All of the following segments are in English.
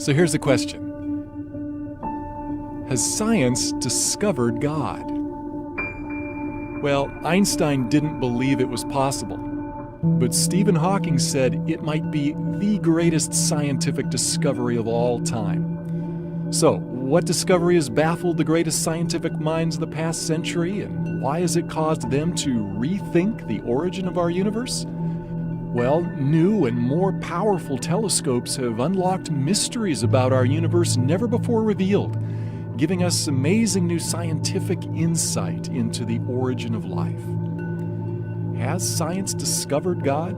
So here's the question. Has science discovered God? Well, Einstein didn't believe it was possible, but Stephen Hawking said it might be the greatest scientific discovery of all time. So, what discovery has baffled the greatest scientific minds of the past century, and why has it caused them to rethink the origin of our universe? Well, new and more powerful telescopes have unlocked mysteries about our universe never before revealed, giving us amazing new scientific insight into the origin of life. Has science discovered God?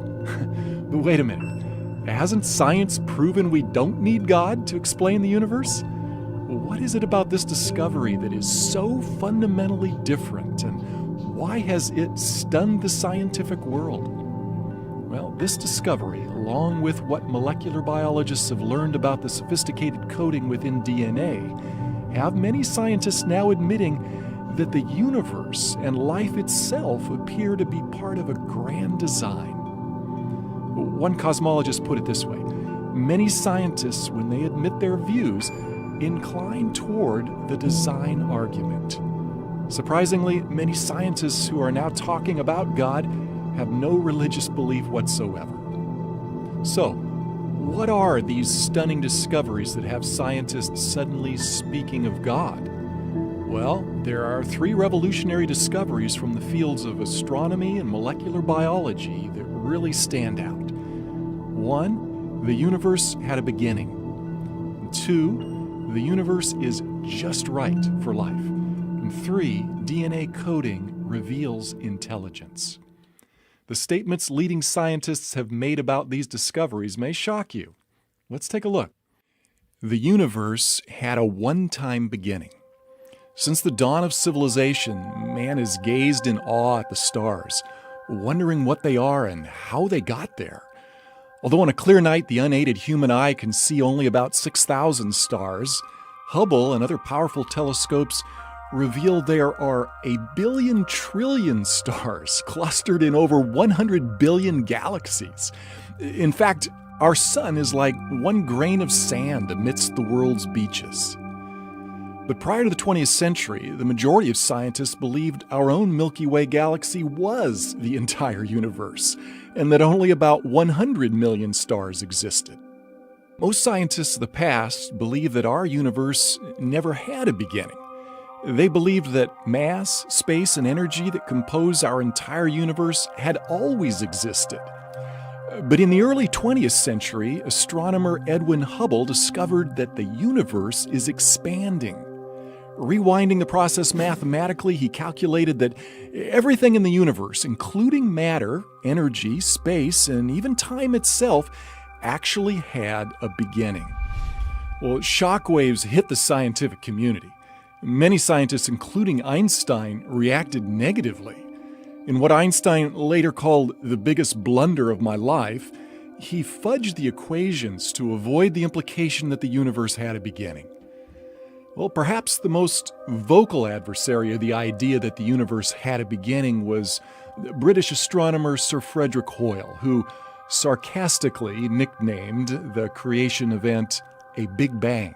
But wait a minute. Hasn't science proven we don't need God to explain the universe? What is it about this discovery that is so fundamentally different, and why has it stunned the scientific world? Well, this discovery, along with what molecular biologists have learned about the sophisticated coding within DNA, have many scientists now admitting that the universe and life itself appear to be part of a grand design. One cosmologist put it this way: many scientists, when they admit their views, incline toward the design argument. Surprisingly, many scientists who are now talking about God have no religious belief whatsoever. So, what are these stunning discoveries that have scientists suddenly speaking of God? Well, there are three revolutionary discoveries from the fields of astronomy and molecular biology that really stand out. One, the universe had a beginning. Two, the universe is just right for life. And three, DNA coding reveals intelligence. The statements leading scientists have made about these discoveries may shock you. Let's take a look. The universe had a one-time beginning. Since the dawn of civilization, man has gazed in awe at the stars, wondering what they are and how they got there. Although on a clear night the unaided human eye can see only about 6,000 stars, Hubble and other powerful telescopes reveal there are 1 billion trillion stars clustered in over 100 billion galaxies. In fact, our sun is like one grain of sand amidst the world's beaches. But prior to the 20th century, the majority of scientists believed our own Milky Way galaxy was the entire universe, and that only about 100 million stars existed. Most scientists of the past believed that our universe never had a beginning. They believed that mass, space, and energy that compose our entire universe had always existed. But in the early 20th century, astronomer Edwin Hubble discovered that the universe is expanding. Rewinding the process mathematically, he calculated that everything in the universe, including matter, energy, space, and even time itself, actually had a beginning. Well, shockwaves hit the scientific community. Many scientists, including Einstein, reacted negatively. In what Einstein later called the biggest blunder of my life, he fudged the equations to avoid the implication that the universe had a beginning. Well, perhaps the most vocal adversary of the idea that the universe had a beginning was British astronomer Sir Frederick Hoyle, who sarcastically nicknamed the creation event a Big Bang.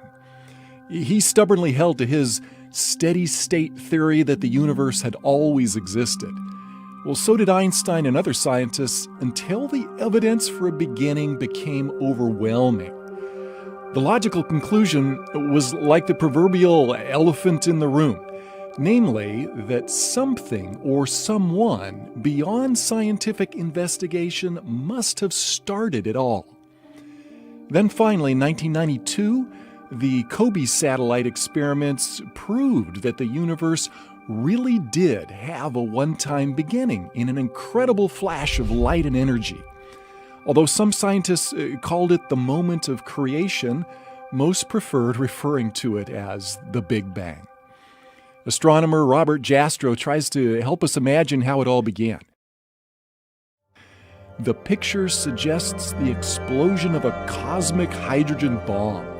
He stubbornly held to his steady-state theory that the universe had always existed. Well, so did Einstein and other scientists until the evidence for a beginning became overwhelming. The logical conclusion was like the proverbial elephant in the room, namely that something or someone beyond scientific investigation must have started it all. Then finally, in 1992, the COBE satellite experiments proved that the universe really did have a one-time beginning in an incredible flash of light and energy. Although some scientists called it the moment of creation, most preferred referring to it as the Big Bang. Astronomer Robert Jastrow tries to help us imagine how it all began. The picture suggests the explosion of a cosmic hydrogen bomb.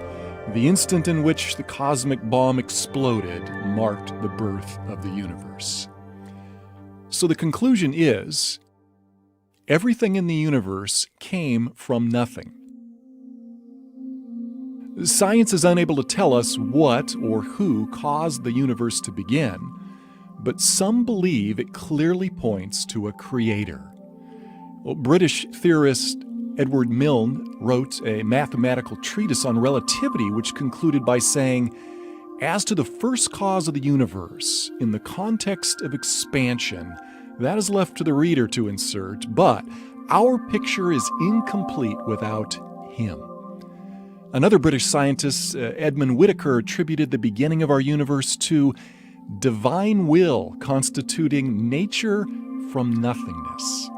The instant in which the cosmic bomb exploded marked the birth of the universe. So the conclusion is, everything in the universe came from nothing. Science is unable to tell us what or who caused the universe to begin, but some believe it clearly points to a creator. British theorist Edward Milne wrote a mathematical treatise on relativity, which concluded by saying, "As to the first cause of the universe, in the context of expansion, that is left to the reader to insert, but our picture is incomplete without him." Another British scientist, Edmund Whittaker, attributed the beginning of our universe to divine will constituting nature from nothingness.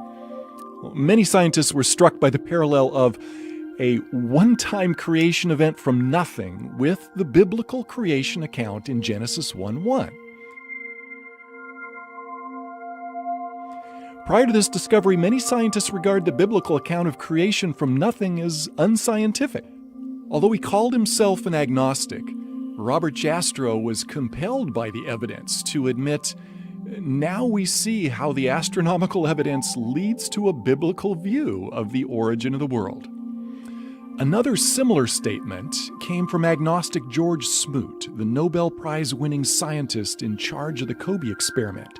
Many scientists were struck by the parallel of a one-time creation event from nothing with the biblical creation account in Genesis 1:1. Prior to this discovery, many scientists regard the biblical account of creation from nothing as unscientific. Although he called himself an agnostic, Robert Jastrow was compelled by the evidence to admit, "Now we see how the astronomical evidence leads to a biblical view of the origin of the world." Another similar statement came from agnostic George Smoot, the Nobel Prize-winning scientist in charge of the COBE experiment.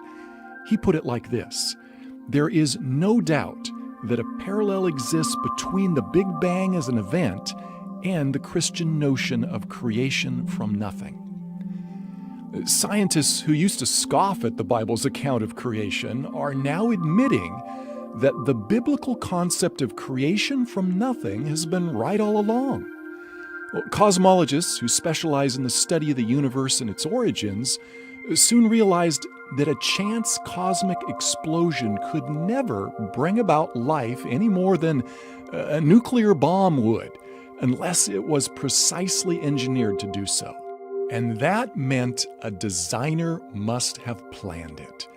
He put it like this: "There is no doubt that a parallel exists between the Big Bang as an event and the Christian notion of creation from nothing." Scientists who used to scoff at the Bible's account of creation are now admitting that the biblical concept of creation from nothing has been right all along. Cosmologists who specialize in the study of the universe and its origins soon realized that a chance cosmic explosion could never bring about life any more than a nuclear bomb would, unless it was precisely engineered to do so. And that meant a designer must have planned it.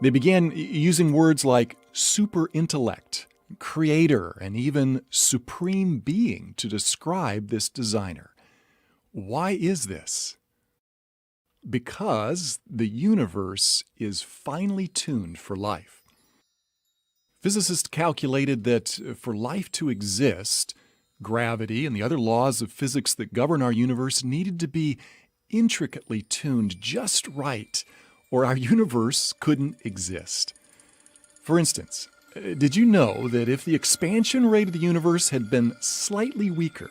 They began using words like super intellect, creator, and even supreme being to describe this designer. Why is this? Because the universe is finely tuned for life. Physicists calculated that for life to exist, gravity and the other laws of physics that govern our universe needed to be intricately tuned just right, or our universe couldn't exist. For instance, did you know that if the expansion rate of the universe had been slightly weaker,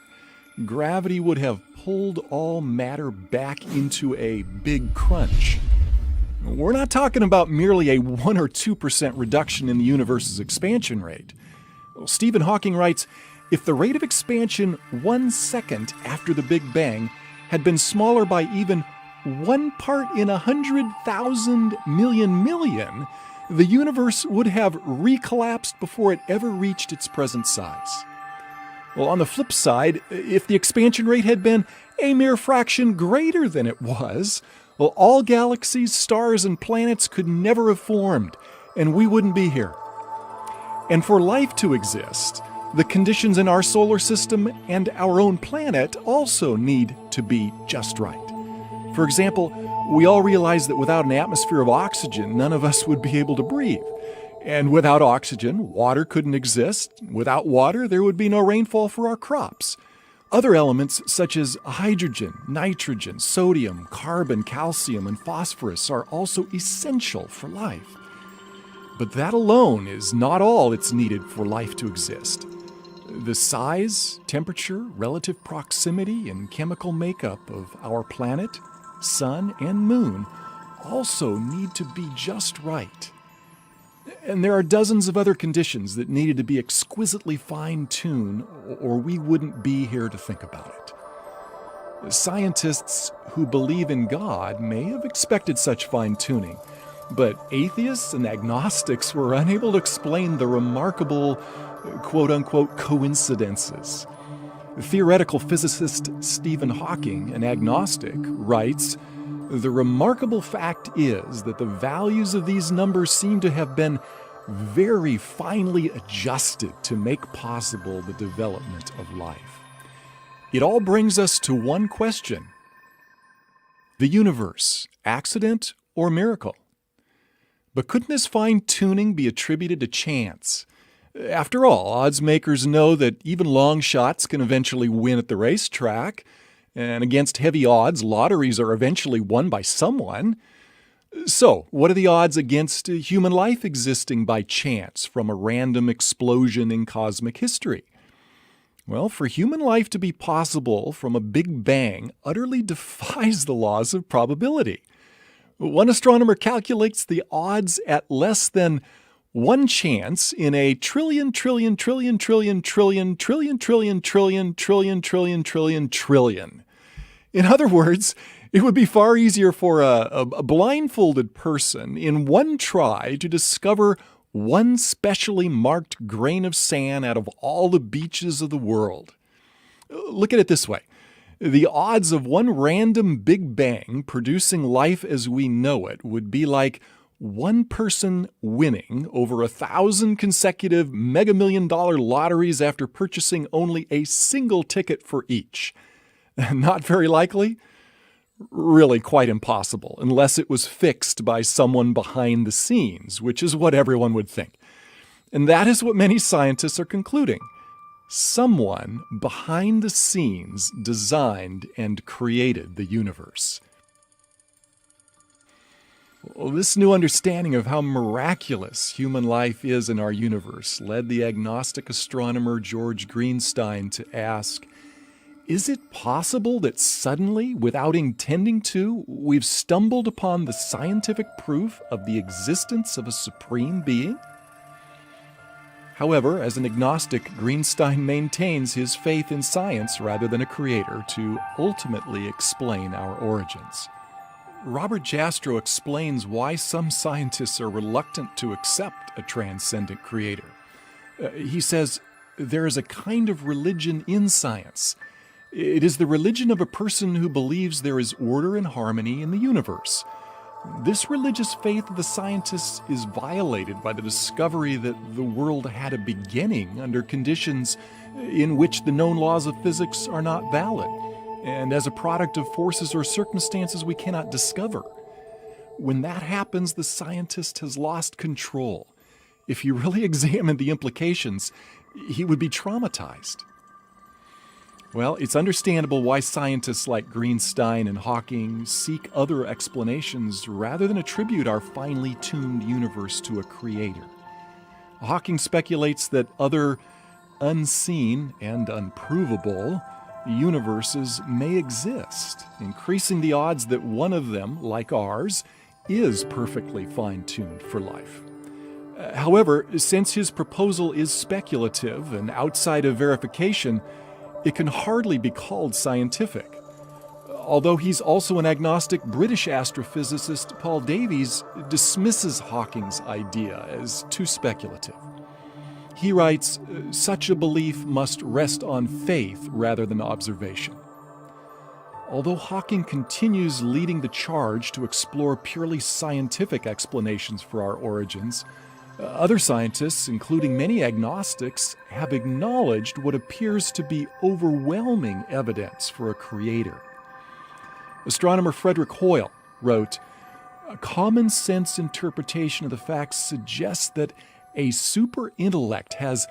gravity would have pulled all matter back into a big crunch? We're not talking about merely a 1 or 2% reduction in the universe's expansion rate. Stephen Hawking writes, "If the rate of expansion 1 second after the Big Bang had been smaller by even 1 part in 100,000 million, the universe would have recollapsed before it ever reached its present size." Well, on the flip side, if the expansion rate had been a mere fraction greater than it was, well, all galaxies, stars, and planets could never have formed, and we wouldn't be here. And for life to exist, the conditions in our solar system and our own planet also need to be just right. For example, we all realize that without an atmosphere of oxygen, none of us would be able to breathe. And without oxygen, water couldn't exist. Without water, there would be no rainfall for our crops. Other elements such as hydrogen, nitrogen, sodium, carbon, calcium, and phosphorus are also essential for life. But that alone is not all that's needed for life to exist. The size, temperature, relative proximity, and chemical makeup of our planet, sun, and moon also need to be just right. And there are dozens of other conditions that needed to be exquisitely fine-tuned, or we wouldn't be here to think about it. Scientists who believe in God may have expected such fine-tuning, but atheists and agnostics were unable to explain the remarkable, quote-unquote, coincidences. Theoretical physicist Stephen Hawking, an agnostic, writes, "The remarkable fact is that the values of these numbers seem to have been very finely adjusted to make possible the development of life." It all brings us to one question: the universe, accident or miracle? But couldn't this fine-tuning be attributed to chance? After all, odds makers know that even long shots can eventually win at the racetrack, and against heavy odds, lotteries are eventually won by someone. So, what are the odds against human life existing by chance from a random explosion in cosmic history? Well, for human life to be possible from a big bang utterly defies the laws of probability. One astronomer calculates the odds at less than one chance in a trillion. In other words, it would be far easier for a blindfolded person in one try to discover one specially marked grain of sand out of all the beaches of the world. Look at it this way. The odds of one random Big Bang producing life as we know it would be like one person winning over 1,000 consecutive Mega Million Dollar lotteries after purchasing only a single ticket for each. Not very likely? Really quite impossible, unless it was fixed by someone behind the scenes, which is what everyone would think. And that is what many scientists are concluding. Someone behind the scenes designed and created the universe. Well, this new understanding of how miraculous human life is in our universe led the agnostic astronomer George Greenstein to ask, is it possible that suddenly, without intending to, we've stumbled upon the scientific proof of the existence of a supreme being? However, as an agnostic, Greenstein maintains his faith in science rather than a creator to ultimately explain our origins. Robert Jastrow explains why some scientists are reluctant to accept a transcendent creator. He says, there is a kind of religion in science. It is the religion of a person who believes there is order and harmony in the universe. This religious faith of the scientists is violated by the discovery that the world had a beginning under conditions in which the known laws of physics are not valid, and as a product of forces or circumstances we cannot discover. When that happens, the scientist has lost control. If he really examined the implications, he would be traumatized. Well, it's understandable why scientists like Greenstein and Hawking seek other explanations rather than attribute our finely tuned universe to a creator. Hawking speculates that other unseen and unprovable universes may exist, increasing the odds that one of them, like ours, is perfectly fine-tuned for life. However, since his proposal is speculative and outside of verification, it can hardly be called scientific. Although he's also an agnostic, British astrophysicist Paul Davies dismisses Hawking's idea as too speculative. He writes, such a belief must rest on faith rather than observation. Although Hawking continues leading the charge to explore purely scientific explanations for our origins, other scientists, including many agnostics, have acknowledged what appears to be overwhelming evidence for a creator. Astronomer Frederick Hoyle wrote, a common sense interpretation of the facts suggests that a super intellect has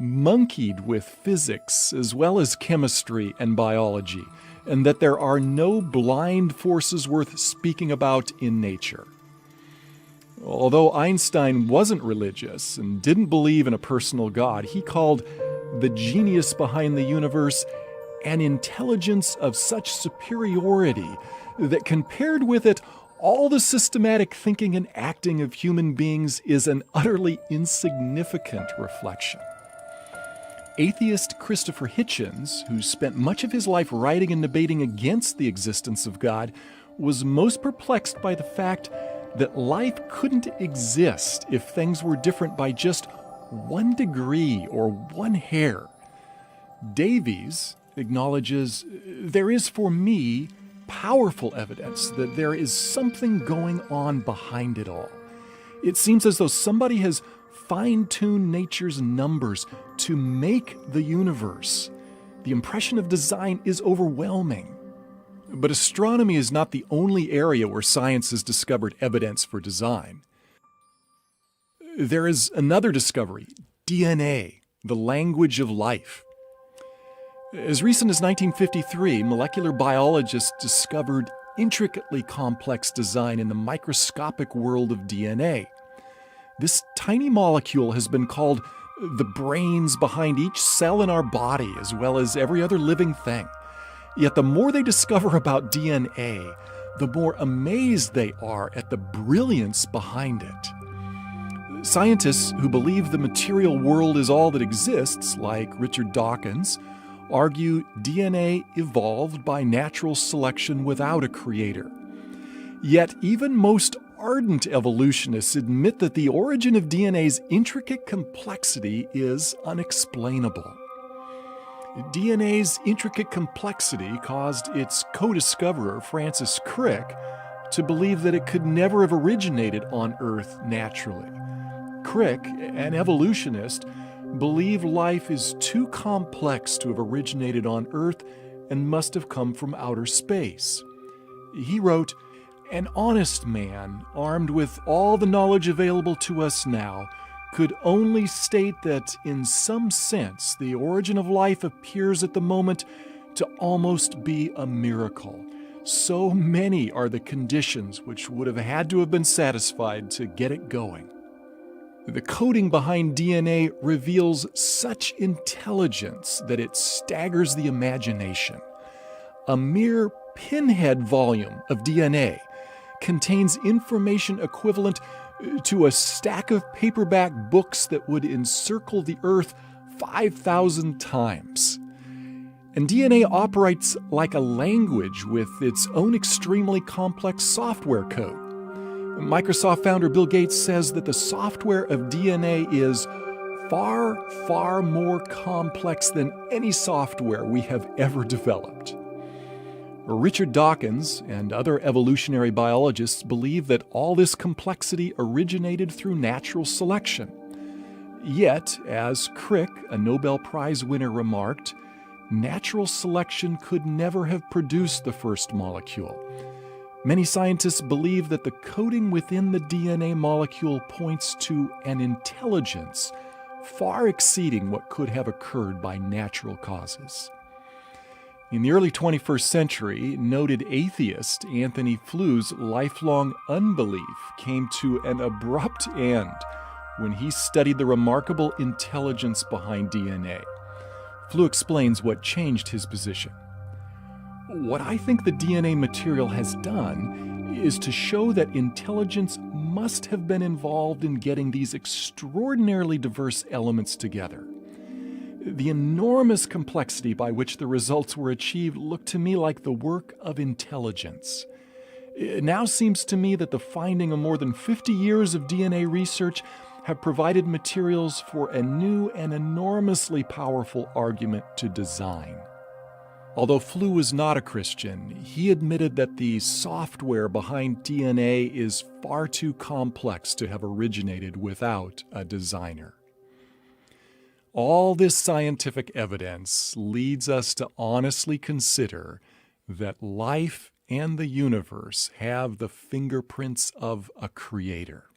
monkeyed with physics as well as chemistry and biology, and that there are no blind forces worth speaking about in nature. Although Einstein wasn't religious and didn't believe in a personal God, he called the genius behind the universe an intelligence of such superiority that compared with it, all the systematic thinking and acting of human beings is an utterly insignificant reflection. Atheist Christopher Hitchens, who spent much of his life writing and debating against the existence of God, was most perplexed by the fact that life couldn't exist if things were different by just 1 degree or 1 hair. Davies acknowledges, there is for me powerful evidence that there is something going on behind it all. It seems as though somebody has fine-tuned nature's numbers to make the universe. The impression of design is overwhelming. But astronomy is not the only area where science has discovered evidence for design. There is another discovery DNA, the language of life. As recent as 1953, molecular biologists discovered intricately complex design in the microscopic world of DNA. This tiny molecule has been called the brains behind each cell in our body, as well as every other living thing. Yet the more they discover about DNA, the more amazed they are at the brilliance behind it. Scientists who believe the material world is all that exists, like Richard Dawkins, argue DNA evolved by natural selection without a creator. Yet even most ardent evolutionists admit that the origin of DNA's intricate complexity is unexplainable. DNA's intricate complexity caused its co-discoverer, Francis Crick, to believe that it could never have originated on Earth naturally. Crick, an evolutionist, believed life is too complex to have originated on Earth and must have come from outer space. He wrote, "An honest man, armed with all the knowledge available to us now, could only state that, in some sense, the origin of life appears at the moment to almost be a miracle. So many are the conditions which would have had to have been satisfied to get it going." The coding behind DNA reveals such intelligence that it staggers the imagination. A mere pinhead volume of DNA contains information equivalent to a stack of paperback books that would encircle the Earth 5,000 times. And DNA operates like a language with its own extremely complex software code. Microsoft founder Bill Gates says that the software of DNA is far, far more complex than any software we have ever developed. Richard Dawkins and other evolutionary biologists believe that all this complexity originated through natural selection. Yet, as Crick, a Nobel Prize winner, remarked, natural selection could never have produced the first molecule. Many scientists believe that the coding within the DNA molecule points to an intelligence far exceeding what could have occurred by natural causes. In the early 21st century, noted atheist Anthony Flou's lifelong unbelief came to an abrupt end when he studied the remarkable intelligence behind DNA. Flou explains what changed his position. "What I think the DNA material has done is to show that intelligence must have been involved in getting these extraordinarily diverse elements together. The enormous complexity by which the results were achieved looked to me like the work of intelligence. It now seems to me that the finding of more than 50 years of DNA research have provided materials for a new and enormously powerful argument to design." Although Flou was not a Christian, he admitted that the software behind DNA is far too complex to have originated without a designer. All this scientific evidence leads us to honestly consider that life and the universe have the fingerprints of a creator.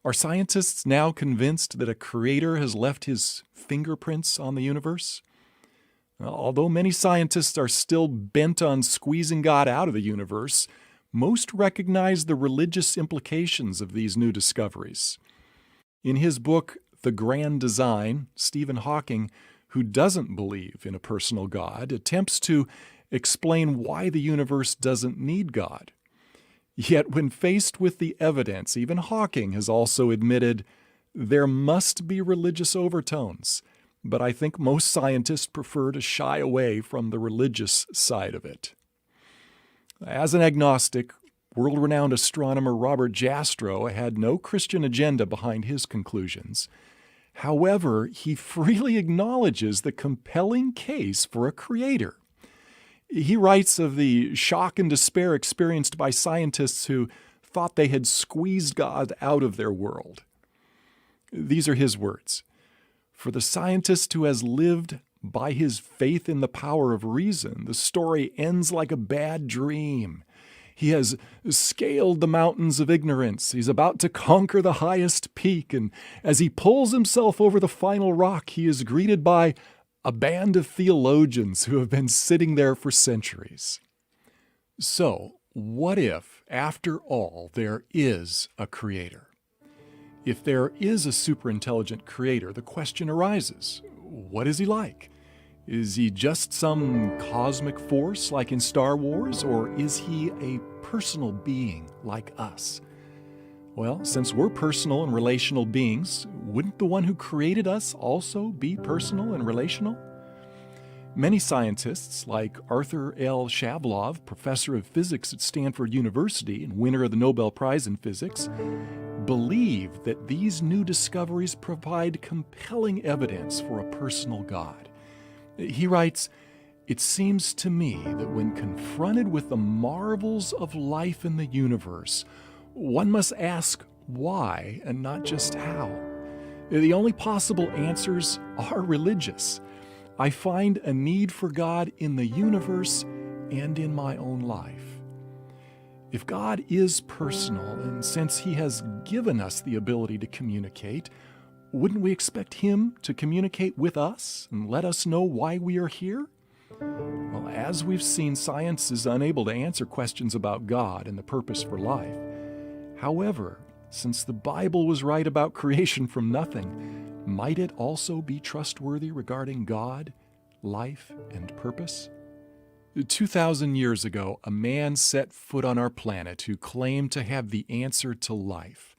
Are scientists now convinced that a creator has left his fingerprints on the universe? Although many scientists are still bent on squeezing God out of the universe, most recognize the religious implications of these new discoveries. In his book, The Grand Design, Stephen Hawking, who doesn't believe in a personal God, attempts to explain why the universe doesn't need God. Yet when faced with the evidence, even Hawking has also admitted there must be religious overtones, but I think most scientists prefer to shy away from the religious side of it. As an agnostic, world-renowned astronomer Robert Jastrow had no Christian agenda behind his conclusions. However, he freely acknowledges the compelling case for a creator. He writes of the shock and despair experienced by scientists who thought they had squeezed God out of their world. These are his words. "For the scientist who has lived by his faith in the power of reason, the story ends like a bad dream. He has scaled the mountains of ignorance. He's about to conquer the highest peak. And as he pulls himself over the final rock, he is greeted by a band of theologians who have been sitting there for centuries. So, what if, after all, there is a creator? If there is a superintelligent creator, the question arises, what is he like? Is he just some cosmic force like in Star Wars, or is he a personal being like us? Well, since we're personal and relational beings, wouldn't the one who created us also be personal and relational? Many scientists, like Arthur L. Shavlov, professor of physics at Stanford University and winner of the Nobel Prize in Physics, believe that these new discoveries provide compelling evidence for a personal God. He writes, "It seems to me that when confronted with the marvels of life in the universe, one must ask why and not just how. The only possible answers are religious. I find a need for God in the universe and in my own life." If God is personal, and since He has given us the ability to communicate, wouldn't we expect Him to communicate with us and let us know why we are here? Well, as we've seen, science is unable to answer questions about God and the purpose for life. However, since the Bible was right about creation from nothing, might it also be trustworthy regarding God, life, and purpose? 2,000 years ago, a man set foot on our planet who claimed to have the answer to life.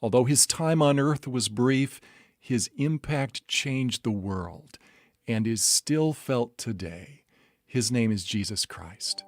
Although his time on Earth was brief, his impact changed the world and is still felt today. His name is Jesus Christ.